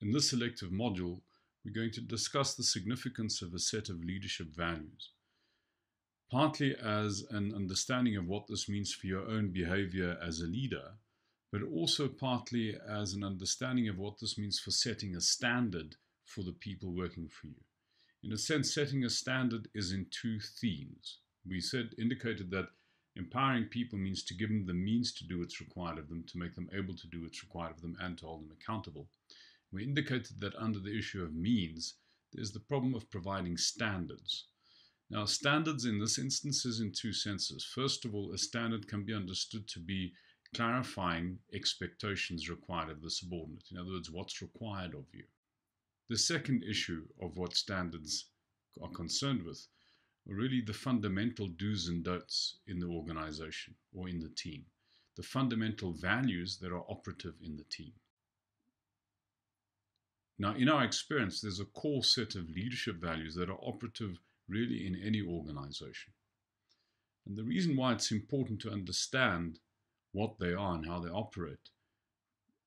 In this selective module, we're going to discuss the significance of a set of leadership values, partly as an understanding of what this means for your own behavior as a leader, but also partly as an understanding of what this means for setting a standard for the people working for you. In a sense, setting a standard is in two themes. We indicated that empowering people means to give them the means to do what's required of them, to make them able to do what's required of them, and to hold them accountable. We indicated that under the issue of means, there's the problem of providing standards. Now, standards in this instance is in two senses. First of all, a standard can be understood to be clarifying expectations required of the subordinate. In other words, what's required of you. The second issue of what standards are concerned with are really the fundamental do's and don'ts in the organization or in the team, the fundamental values that are operative in the team. Now, in our experience, there's a core set of leadership values that are operative really in any organization. And the reason why it's important to understand what they are and how they operate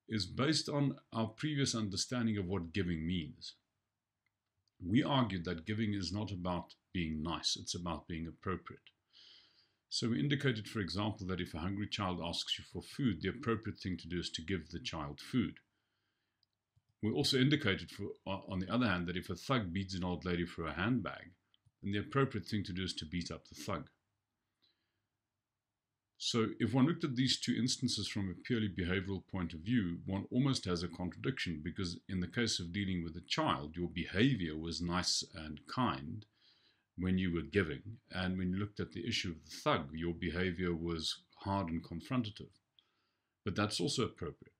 is based on our previous understanding of what giving means. We argued that giving is not about being nice, it's about being appropriate. So we indicated, for example, that if a hungry child asks you for food, the appropriate thing to do is to give the child food. We also indicated, on the other hand, that if a thug beats an old lady for a handbag, then the appropriate thing to do is to beat up the thug. So if one looked at these two instances from a purely behavioral point of view, one almost has a contradiction, because in the case of dealing with a child, your behavior was nice and kind when you were giving, and when you looked at the issue of the thug, your behavior was hard and confrontative. But that's also appropriate.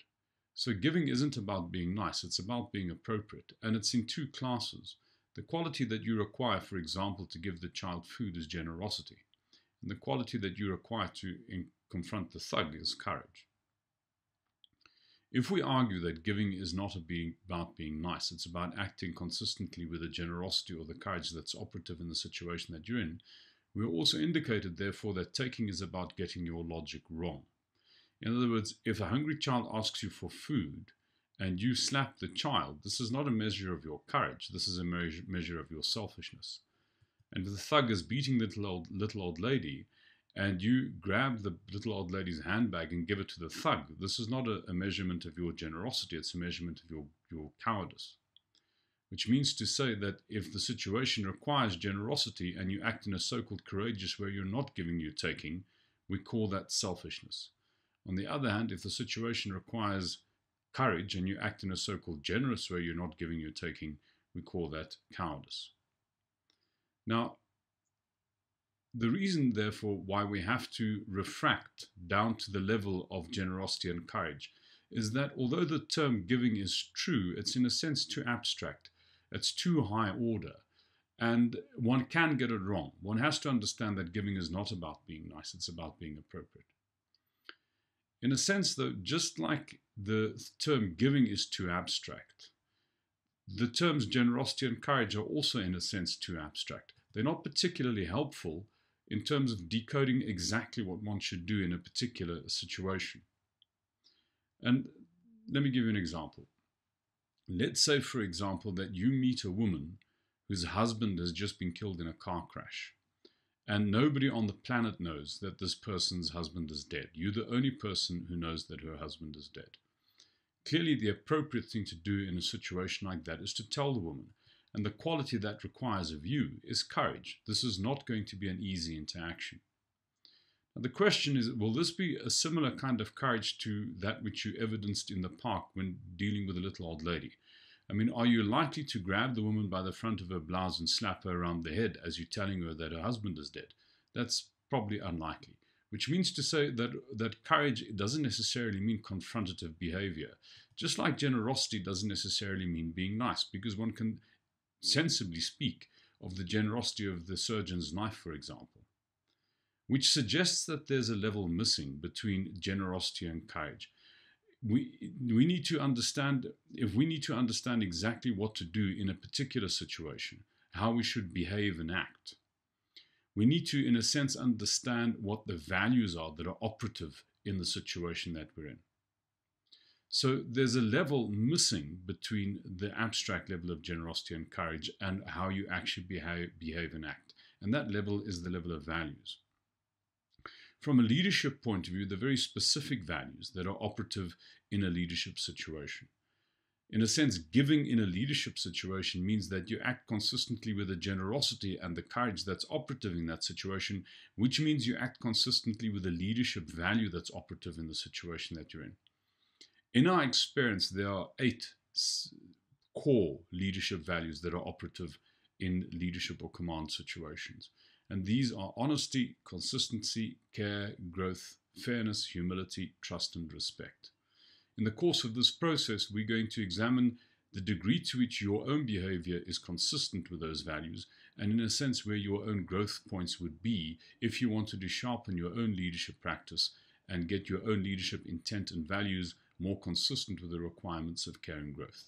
So giving isn't about being nice, it's about being appropriate, and it's in two classes. The quality that you require, for example, to give the child food is generosity. And the quality that you require to confront the thug is courage. If we argue that giving is not about being nice, it's about acting consistently with the generosity or the courage that's operative in the situation that you're in, we also indicated, therefore, that taking is about getting your logic wrong. In other words, if a hungry child asks you for food and you slap the child, this is not a measure of your courage, this is a measure of your selfishness. And if the thug is beating the little old lady and you grab the little old lady's handbag and give it to the thug, this is not a measurement of your generosity, it's a measurement of your cowardice. Which means to say that if the situation requires generosity and you act in a so-called courageous way, you're not giving, you're taking, we call that selfishness. On the other hand, if the situation requires courage and you act in a so-called generous way, you're not giving, you're taking, we call that cowardice. Now, the reason, therefore, why we have to refract down to the level of generosity and courage is that although the term giving is true, it's in a sense too abstract, it's too high order, and one can get it wrong. One has to understand that giving is not about being nice, it's about being appropriate. In a sense, though, just like the term giving is too abstract, the terms generosity and courage are also, in a sense, too abstract. They're not particularly helpful in terms of decoding exactly what one should do in a particular situation. And let me give you an example. Let's say, for example, that you meet a woman whose husband has just been killed in a car crash. And nobody on the planet knows that this person's husband is dead. You're the only person who knows that her husband is dead. Clearly, the appropriate thing to do in a situation like that is to tell the woman. And the quality that requires of you is courage. This is not going to be an easy interaction. Now, the question is, will this be a similar kind of courage to that which you evidenced in the park when dealing with a little old lady? I mean, are you likely to grab the woman by the front of her blouse and slap her around the head as you're telling her that her husband is dead? That's probably unlikely, which means to say that courage doesn't necessarily mean confrontative behavior, just like generosity doesn't necessarily mean being nice, because one can sensibly speak of the generosity of the surgeon's knife, for example, which suggests that there's a level missing between generosity and courage. We need to understand, if we need to understand exactly what to do in a particular situation, how we should behave and act, we need to, in a sense, understand what the values are that are operative in the situation that we're in. So there's a level missing between the abstract level of generosity and courage and how you actually behave and act. And that level is the level of values. From a leadership point of view, the very specific values that are operative in a leadership situation. In a sense, giving in a leadership situation means that you act consistently with the generosity and the courage that's operative in that situation, which means you act consistently with the leadership value that's operative in the situation that you're in. In our experience, there are 8 core leadership values that are operative in leadership or command situations. And these are honesty, consistency, care, growth, fairness, humility, trust, and respect. In the course of this process, we're going to examine the degree to which your own behavior is consistent with those values, and in a sense where your own growth points would be if you wanted to sharpen your own leadership practice and get your own leadership intent and values more consistent with the requirements of care and growth.